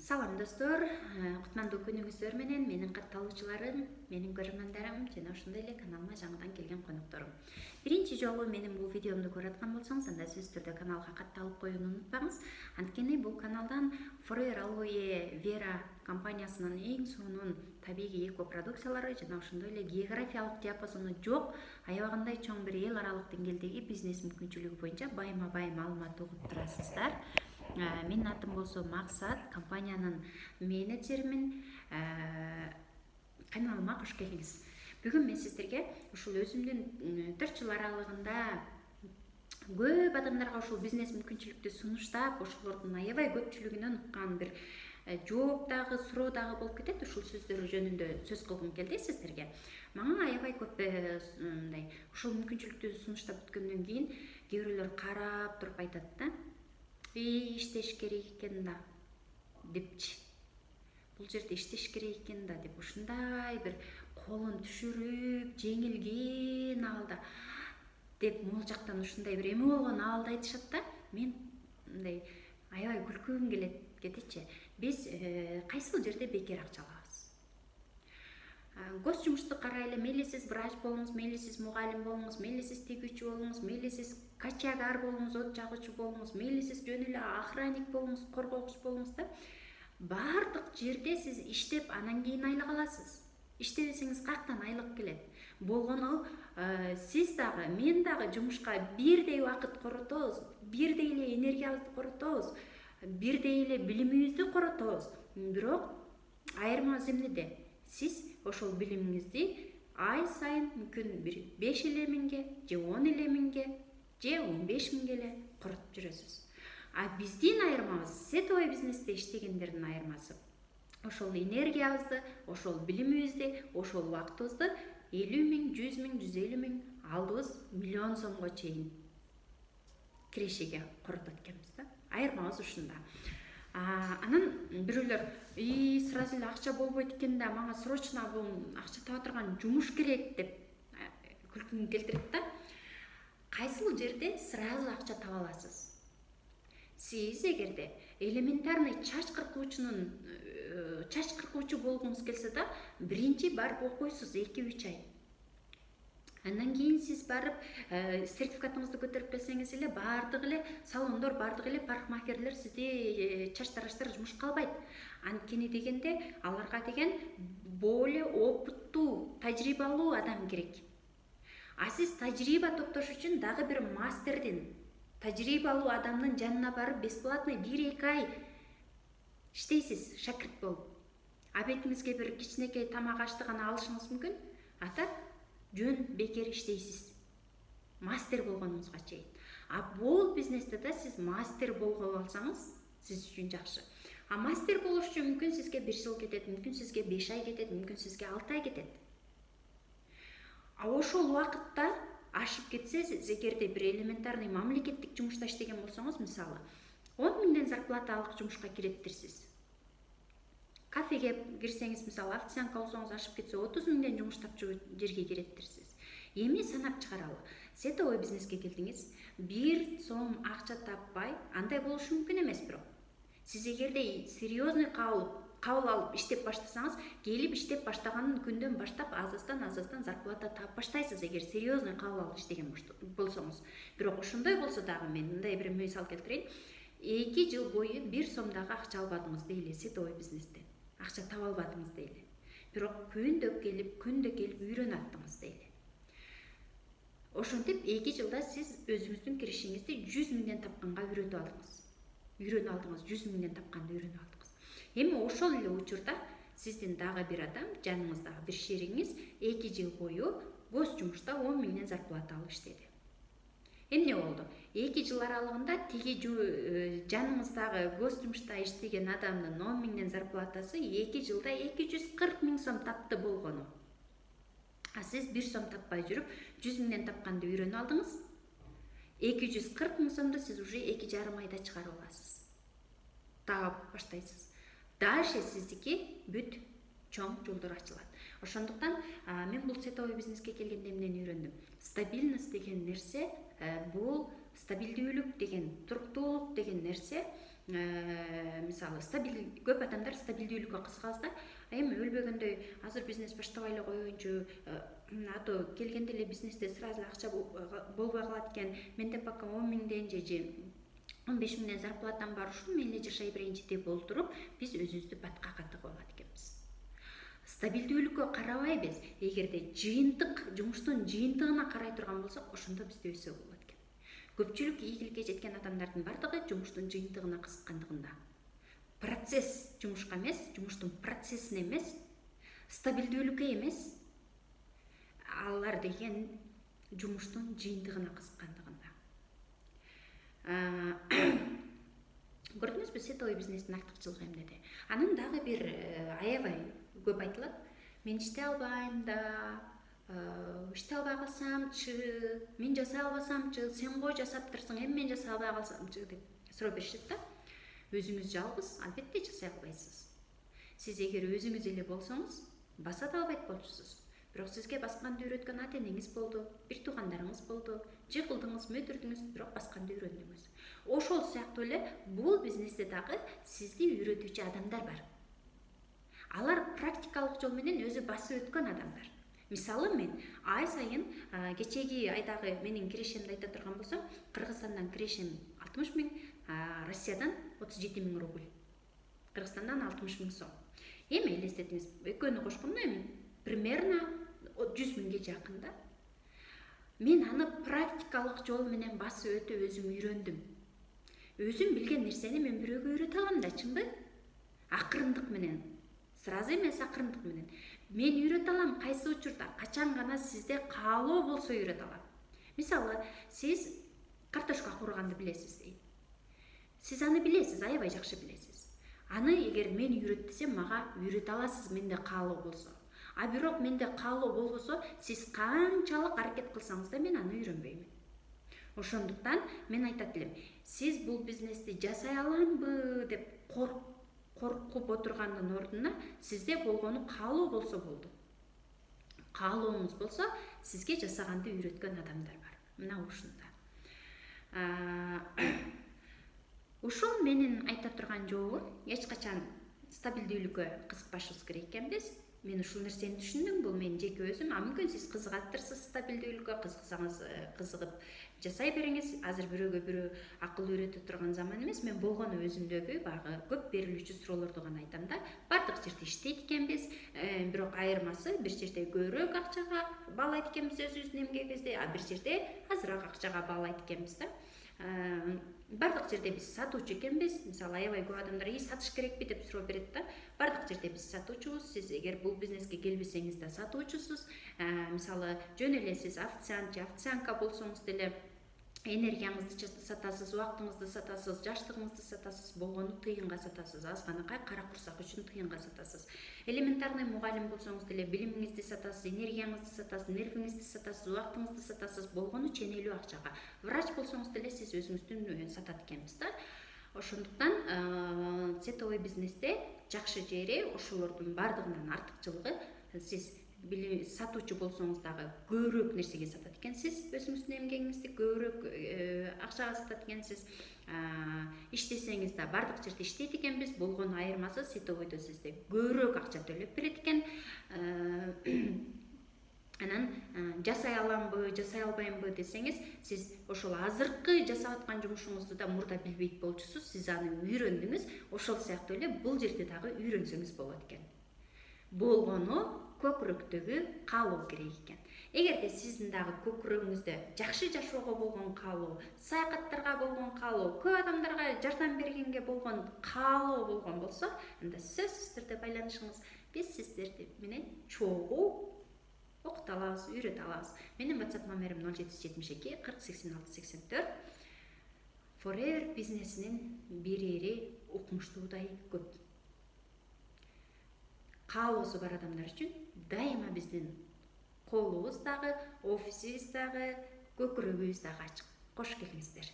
Салам достор, кутмандуу күнүңүздөр менен менин катталуучуларым, менин көрөрмандарым жана ошондой эле каналыма жаңыдан келген конокторум. Биринчи жолу менин бул видеомду көрүп аткан болсоңуз, анда сөзсүз түрдө каналга катталып коюуну унутпаңыз. Анткени бул каналдан Forever Aloe Vera компаниясынын эң сонун табигый эко продукциялары жана ошондой эле географиялык диапазону жок, аябагандай чоң бир эл аралык деңгээлдеги бизнес мүмкүнчүлүгү боюнча байма-бай маалымат угуп турасыздар. Менин атым болсо Максат, компаниянын менеджеримин. Каналыма кош келиңиз. Бүгүн мен сиздерге ушул өзүмдүн 4 жыл аралыгында көп адамдарга ушул бизнес мүмкүнчүлүктү сунуштап, ошолордун аябай көпчүлүгүнөн уккан бир жооп дагы, суроо дагы болуп кетет. Ушул сөздөр жөнүндө сөз кылгым келди сиздерге. Мага аябай көп мындай ушул мүмкүнчүлүктү сунуштап бүткөндөн кийин кээ бирөөлөр карап туруп айтат да. Иштеш керек экен да депчи. Бул жерде иштеш керек экен да деп ушундай бир колун түшүрүп, жеңилген абалда деп могул жактан ушундай бир эме болгон абалда айтышат да. Мен мындай аябай күлкүм кетечи. Биз кайсыл жерде бекер акча алабыз? Гос жумушту карайлы, мейли сиз врач болуңуз, мейли сиз мугалим болуңуз, мейли сиз тигүүчү болуңуз, мейли сиз качагар болуңуз, от жагуучу болуңуз, мейли сиз жөн эле охранник болуңуз, коргоогуч болуңуз да. Бардык жерде сиз иштеп, анан кийин айлык аласыз. Иштебесеңиз каяктан айлык келет? Болгону сиз дагы, мен дагы жумушка бирдей убакыт коротобуз, бирдей эле энергиябызды коротобуз, бирдей эле билимибизди коротобуз. Бирок айырмабыз эмнеде? Сиз ошол билимиңизди ай сайын мүмкүн бир 5 эле миңге, же 10 эле миңге, же 15 миңге эле коротуп жүрөсүз. А биздин айырмабыз, сетовый бизнесте иштегендердин айырмасы. Ошол энергиябызды, ошол билимибизди, ошол убактыбызды 50 миң, 100 миң, 150 миң, алдыбыз миллион сомго чейин кирешеге коротот экенбиз да. Айырмабыз ушунда. Анан бирөөлөр сразу эле акча болбойт экен да, мага срочно бул акча таба турган жумуш керек деп күлкүн келтирет да. Кайсыл жерде сразу акча таба аласыз? Сиз эгерде элементарный чач кыркуучу болгуңуз келсе да, биринчи барып окуйсуз 2-3 ай. Андан кийин сиз барып сертификатыңызды көтөрүп келсеңиз эле бардык эле салондор, бардык эле парикмахерлер сизди чач тараштар жумушка албайт. Анткени дегенде аларга деген более опыттуу, тажрыйбалуу адам керек. А сиз тажрыйба топтош үчүн дагы бир мастердин, тажрыйбалуу адамдын жанына барып бесплатный 1-2 ай иштейсиз, шакирт болуп. А бетиңизге бир кичинекей тамак ашты гана алышыңыз мүмкүн. А так жөн бекер иштейсиз. Мастер болгонуңузга чейин. А бул бизнесте да сиз мастер болуп алсаңыз, сиз үчүн жакшы. А мастер болуш үчүн мүмкүн сизге 1 жыл кетет, мүмкүн сизге 5 ай кетет, мүмкүн сизге 6 ай кетет. А ошол убакытта ашып кетсе, сиз эгерде бир элементарный мамлекеттик жумушта иштеген болсоңуз, мисалы 10 миңден зарплаталык жумушка киреттерсиз. Кафеге кирсеңиз, мисалы официантка болсоңуз ашып кетсе 30 миңден жумуш тапчу жерге киреттерсиз. Эми санап чыгаралы. Сетовый бизнеске келдиңиз, 1 сом акча таппай, андай болушу мүмкүн эмес бирок. Сиз эгерде серьезный кабыл алып иштеп баштасаңыз, келип иштеп баштаган күндөн баштап азастан зарплата таап баштайсыз, эгер серьезный кабыл алып иштеген болсоңуз. Бирок ошондой болсо дагы мен мындай бир мисал келтирейин. 2 жыл бою 1 сом дагы акча албадыңыз дейли сетовый бизнестен. Акча таба албадыңыз дейли. Бирок күндө келип үйрөнүп аттыңыз дейли. Ошентип 2 жылда сиз өзүңүздүн кирешеңизди 100 миңден тапканга үйрөнүп алдыңыз. 100 миңден тапканды үйрөнүп алдыңыз. Эми ошол эле учурда сиздин дагы бир адам, жаныңыздагы бир шериңиз 2 жыл бою гос жумушта 10 миңден зарплата алып иштеди. Эмне болду? 2 жыл аралыгында тиги жаныңыздагы гос жумушта иштеген адамдын 10 миңден зарплатасы 2 жылда 240 миң сом тапты болгону. А сиз 1 сом таппай жүрүп 100 миңден тапканды үйрөнүп алдыңыз. 240 миң сомду сиз уже 2,5 айда чыгарып аласыз. Таап баштайсыз. Дальше сиздики бүт чоң жолдор ачылат. Ошондуктан мен бул сетовый бизнеске келгенде эмнени үйрөндүм? Стабильность деген нерсе, бул стабилдүүлүк деген, туруктуулук деген нерсе мисалы көп адамдар стабилдүүлүккө кызыгабыз да. Эми өлбөгөндөй азыр бизнес баштабай эле коеюнчу, ато келгенде эле бизнесте сразу эле акча болбой калат экен. Менде пока 10 миңден же 15 миңден зарплатам бар, ушул менен эле жашай берейинчи деп олтуруп, биз өзүбүздү баткакка катыгып алат экенбиз. Стабилдүүлүккө карабайбыз. Эгерде жумуштун жыйынтыгына карай турган болсок, ошондо бизде өсө болот экен. Көпчүлүк ийгиликке жеткен адамдардын бардыгы жумуштун жыйынтыгына кызыккандыгында. Процесс жумушка эмес, жумуштун процессине эмес, стабилдүүлүккө эмес, алар деген жумуштун жыйынтыгына кызыккандыгында. Көрдүңүзбү, сетовый бизнестин артыкчылыгы эмнеде? Анын дагы бир аябай көп айтылат. Мен иштей албайм да, иштей албай калсамчы, мен жасай албасамчы, сен го жасап турсуң, эми мен жасай албай калсамчы деп суроо беришет да. Өзүңүз жалгыз, албетте жасай албайсыз. Сиз эгер өзүңүз эле болсоңуз, баса да албайт болчусуз. Бирок сизге басканды үйрөткөн ата энеңиз болду, бир туугандарыңыз болду, жыгылдыңыз, мөтүрдүңүз, бирок басканды үйрөндүңүз. Ошол сыяктуу эле бул бизнесте дагы сизди үйрөтүүчү адамдар бар. Алар практикалык жол менен өзү басып өткөн адамдар. Мисалы мен ай сайын кечеги айдагы менин кирешемди айта турган болсом, Кыргызстандан кирешем 60 миң, Россиядан 37 миң рубль. Кыргызстандан 60 миң сом. Эми элестетиңиз, экөөнү кошкондо эми примерно 100 миңге жакын да. Мен аны практикалык жол менен басып өтүп өзүм үйрөндүм. Өзүм билген нерсени мен бирөөгө үйрөтө алам да, чынбы? Акырындык менен. Сразу эмес, акырындык менен. Мен үйрөтө алам, кайсы учурда, качан гана сизде каалоо болсо үйрөтө алам. Мисалы, сиз картошка курганды билесиз дейт. Сиз аны билесиз, аябай жакшы билесиз. Аны эгер мен үйрөт десем, мага үйрөтө аласыз, менде каалоо болсо. А бирок менде каалоо болбосо, сиз канчалык аракет кылсаңыз да мен аны үйрөнбөймүн. Ошондуктан мен айтат элем, сиз бул бизнести жасай аламбы деп коркуп отургандын ордуна, сизде болгону каалоо болсо болду. Каалооңуз болсо, сизге жасаганды үйрөткөн адамдар бар. Мына ушунда. Ушул менин айта турган жообум. Эч качан стабилдүүлүккө кызыкпашыбыз керек экенбиз. Мен ушул нерсени түшүндүм, бул менин жеке өзүм. Мүмкүн сиз кызыгаттырсыз стабилдүүлүккө, кызыксаңыз кызыгып жасай бериңиз. Азыр бирөөгө бирөө акыл үйрөтө турган заман эмес. Мен болгону өзүмдөгү багы көп берилүүчү суроолорду гана айтам да. Бардык жерде иштейт экенбиз, бирок айырмасы бир жерде көбүрөөк акчага баалайт экенбиз өзүбүздүн эмгегибизди, а бир жерде азыраак акчага баалайт экенбиз да. Бардык жерде биз сатуучу экенбиз. Мисалы, аябай көп адамдар сатыш керекпи деп суроо берет да. Бардык жерде биз сатуучубуз. Сиз эгер бул бизнеске келбесеңиз да сатуучусуз. Мисалы, жөн эле сиз официант же официантка болсоңуз деле энергияңызды сатасыз, убактыңызды сатасыз, жаштыгыңызды сатасыз, болгону тыйынга сатасыз, азганакай кара курсак үчүн тыйынга сатасыз. Элементарный мугалим болсоңуз деле билимиңизди сатасыз, энергияңызды сатасыз, нервиңизди сатасыз, убактыңызды сатасыз, болгону ченелүү акчага. Врач болсоңуз деле сиз өзүңүздүн сатат экенсиз да. Ошондуктан сетовый бизнесте жакшы жери ошолордун бардыгынын артыкчылыгы, сиз сатуучу болсоңуз дагы көбүрөөк нерсеге сатат экенсиз, өзүңүздүн эмгегиңизди көбүрөөк акчага сатат экенсиз. Иштесеңиз да бардык жерде иштейт экенбиз, болгону айырмасы сетовойдо сизде көбүрөөк акча төлөп берет экен. Анан жасай аламбы, жасай албаймбы десеңиз, сиз ошол азыркы жасап аткан жумушуңузду да мурда билбейт болчусуз, сиз аны үйрөндүңүз. Ошол сыяктуу эле бул жерде дагы үйрөнсөңүз болот экен. Болгону көкүрөктөгү каалоо керек экен. Эгерде сиздин дагы көкүрөгүңүздө жакшы жашоого болгон каалоо, саякаттарга болгон каалоо, көп адамдарга жардам бергенге болгон каалоо болгон болсо, анда сөзсүз түрдө байланышыңыз. Биз сиздерди менен чогуу окута алабыз, үйрөтө алабыз. Менин WhatsApp номерим 0772 40 86 84. Forever бизнесинин берери укмуштуудай көп. Каалоосу бар адамдар үчүн дайыма биздин колубуз дагы, офисибиз дагы, көкүрөгүбүз дагы ачык. Кош келиңиздер.